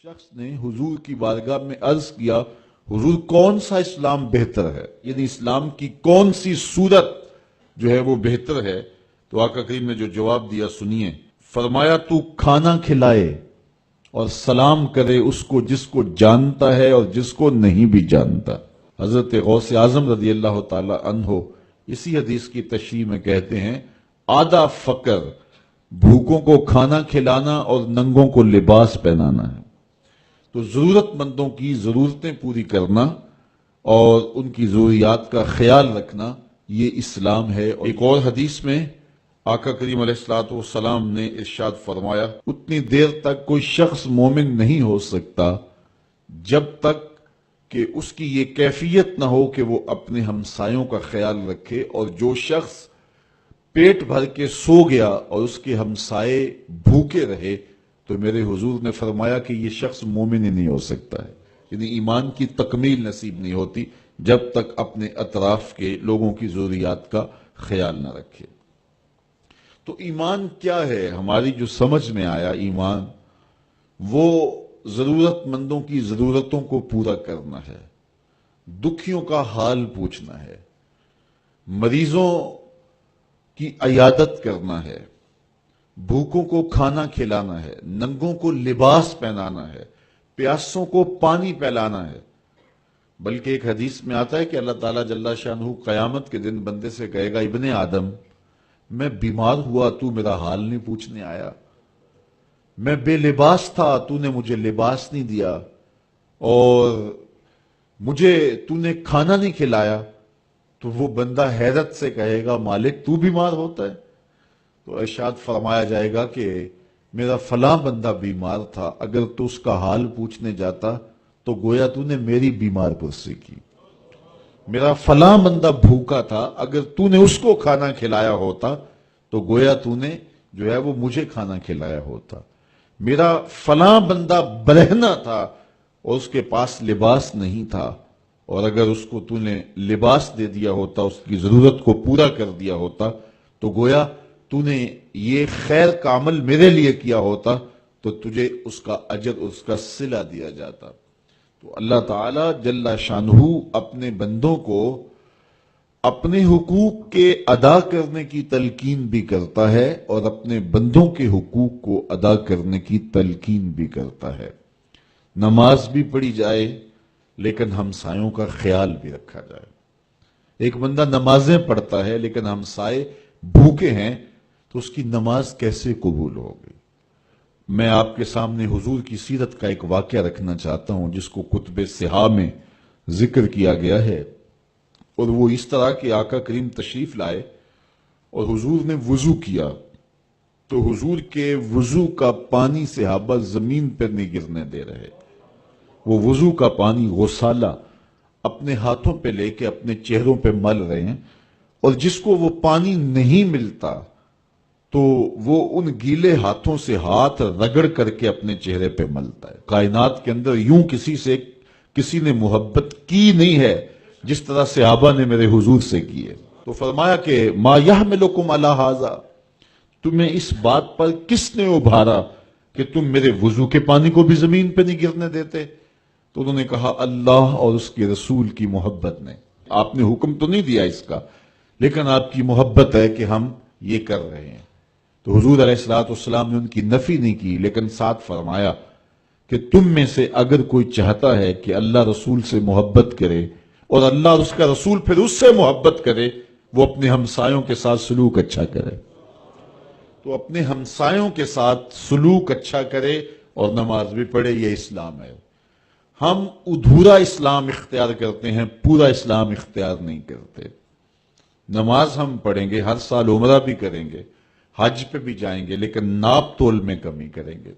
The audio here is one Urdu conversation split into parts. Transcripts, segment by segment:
شخص نے حضور کی بارگاہ میں عرض کیا، حضور کون سا اسلام بہتر ہے، یعنی اسلام کی کون سی صورت جو ہے وہ بہتر ہے؟ تو آقا کریم نے جو جواب دیا سنیے، فرمایا تو کھانا کھلائے اور سلام کرے اس کو جس کو جانتا ہے اور جس کو نہیں بھی جانتا۔ حضرت غوث اعظم رضی اللہ تعالی عنہ اسی حدیث کی تشریح میں کہتے ہیں، آدھا فقر بھوکوں کو کھانا کھلانا اور ننگوں کو لباس پہنانا ہے۔ تو ضرورت مندوں کی ضرورتیں پوری کرنا اور ان کی ضروریات کا خیال رکھنا یہ اسلام ہے۔ ایک اور حدیث میں آقا کریم علیہ السلام نے ارشاد فرمایا، اتنی دیر تک کوئی شخص مومن نہیں ہو سکتا جب تک کہ اس کی یہ کیفیت نہ ہو کہ وہ اپنے ہمسایوں کا خیال رکھے، اور جو شخص پیٹ بھر کے سو گیا اور اس کے ہمسائے بھوکے رہے تو میرے حضور نے فرمایا کہ یہ شخص مومن ہی نہیں ہو سکتا ہے، یعنی ایمان کی تکمیل نصیب نہیں ہوتی جب تک اپنے اطراف کے لوگوں کی ضروریات کا خیال نہ رکھے۔ تو ایمان کیا ہے؟ ہماری جو سمجھ میں آیا، ایمان وہ ضرورت مندوں کی ضرورتوں کو پورا کرنا ہے، دکھیوں کا حال پوچھنا ہے، مریضوں کی عیادت کرنا ہے، بھوکوں کو کھانا کھلانا ہے، ننگوں کو لباس پہنانا ہے، پیاسوں کو پانی پلانا ہے۔ بلکہ ایک حدیث میں آتا ہے کہ اللہ تعالیٰ جل شانہ قیامت کے دن بندے سے کہے گا، ابن آدم میں بیمار ہوا تو میرا حال نہیں پوچھنے آیا، میں بے لباس تھا تو نے مجھے لباس نہیں دیا، اور مجھے تو نے کھانا نہیں کھلایا۔ تو وہ بندہ حیرت سے کہے گا، مالک تو بیمار ہوتا ہے؟ تو ارشاد فرمایا جائے گا کہ میرا فلاں بندہ بیمار تھا، اگر تو اس کا حال پوچھنے جاتا تو گویا تو نے میری بیمار پرسی کی۔ میرا فلاں بندہ بھوکا تھا، اگر تو نے اس کو کھانا کھلایا ہوتا تو گویا تو نے جو ہے وہ مجھے کھانا کھلایا ہوتا۔ میرا فلاں بندہ برہنہ تھا اور اس کے پاس لباس نہیں تھا، اور اگر اس کو تو نے لباس دے دیا ہوتا، اس کی ضرورت کو پورا کر دیا ہوتا تو گویا تو نے یہ خیر کا عمل میرے لیے کیا ہوتا تو تجھے اس کا اجر، اس کا صلہ دیا جاتا۔ تو اللہ تعالیٰ جل شانہ اپنے بندوں کو اپنے حقوق کے ادا کرنے کی تلقین بھی کرتا ہے اور اپنے بندوں کے حقوق کو ادا کرنے کی تلقین بھی کرتا ہے۔ نماز بھی پڑھی جائے لیکن ہمسایوں کا خیال بھی رکھا جائے۔ ایک بندہ نمازیں پڑھتا ہے لیکن ہمسائے بھوکے ہیں تو اس کی نماز کیسے قبول ہوگی؟ میں آپ کے سامنے حضور کی سیرت کا ایک واقعہ رکھنا چاہتا ہوں جس کو کتب صحاح میں ذکر کیا گیا ہے، اور وہ اس طرح کہ آقا کریم تشریف لائے اور حضور نے وضو کیا تو حضور کے وضو کا پانی صحابہ زمین پر نہیں گرنے دے رہے۔ وہ وضو کا پانی غسالہ اپنے ہاتھوں پہ لے کے اپنے چہروں پہ مل رہے ہیں، اور جس کو وہ پانی نہیں ملتا تو وہ ان گیلے ہاتھوں سے ہاتھ رگڑ کر کے اپنے چہرے پہ ملتا ہے۔ کائنات کے اندر یوں کسی نے محبت کی نہیں ہے جس طرح صحابہ نے میرے حضور سے کی ہے۔ تو فرمایا کہ ما یحملکم علی ھذا، تمہیں اس بات پر کس نے ابھارا کہ تم میرے وضو کے پانی کو بھی زمین پہ نہیں گرنے دیتے؟ تو انہوں نے کہا، اللہ اور اس کے رسول کی محبت نے۔ آپ نے حکم تو نہیں دیا اس کا، لیکن آپ کی محبت ہے کہ ہم یہ کر رہے ہیں۔ تو حضور علیہ السلام نے ان کی نفی نہیں کی، لیکن ساتھ فرمایا کہ تم میں سے اگر کوئی چاہتا ہے کہ اللہ رسول سے محبت کرے اور اللہ اور اس کا رسول پھر اس سے محبت کرے، وہ اپنے ہمسایوں کے ساتھ سلوک اچھا کرے۔ تو اپنے ہمسایوں کے ساتھ سلوک اچھا کرے اور نماز بھی پڑھے، یہ اسلام ہے۔ ہم ادھورا اسلام اختیار کرتے ہیں، پورا اسلام اختیار نہیں کرتے۔ نماز ہم پڑھیں گے، ہر سال عمرہ بھی کریں گے، حج پہ بھی جائیں گے، لیکن ناپ تول میں کمی کریں گے۔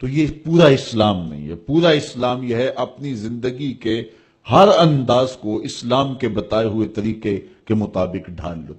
تو یہ پورا اسلام نہیں ہے۔ پورا اسلام یہ ہے اپنی زندگی کے ہر انداز کو اسلام کے بتائے ہوئے طریقے کے مطابق ڈھال لو۔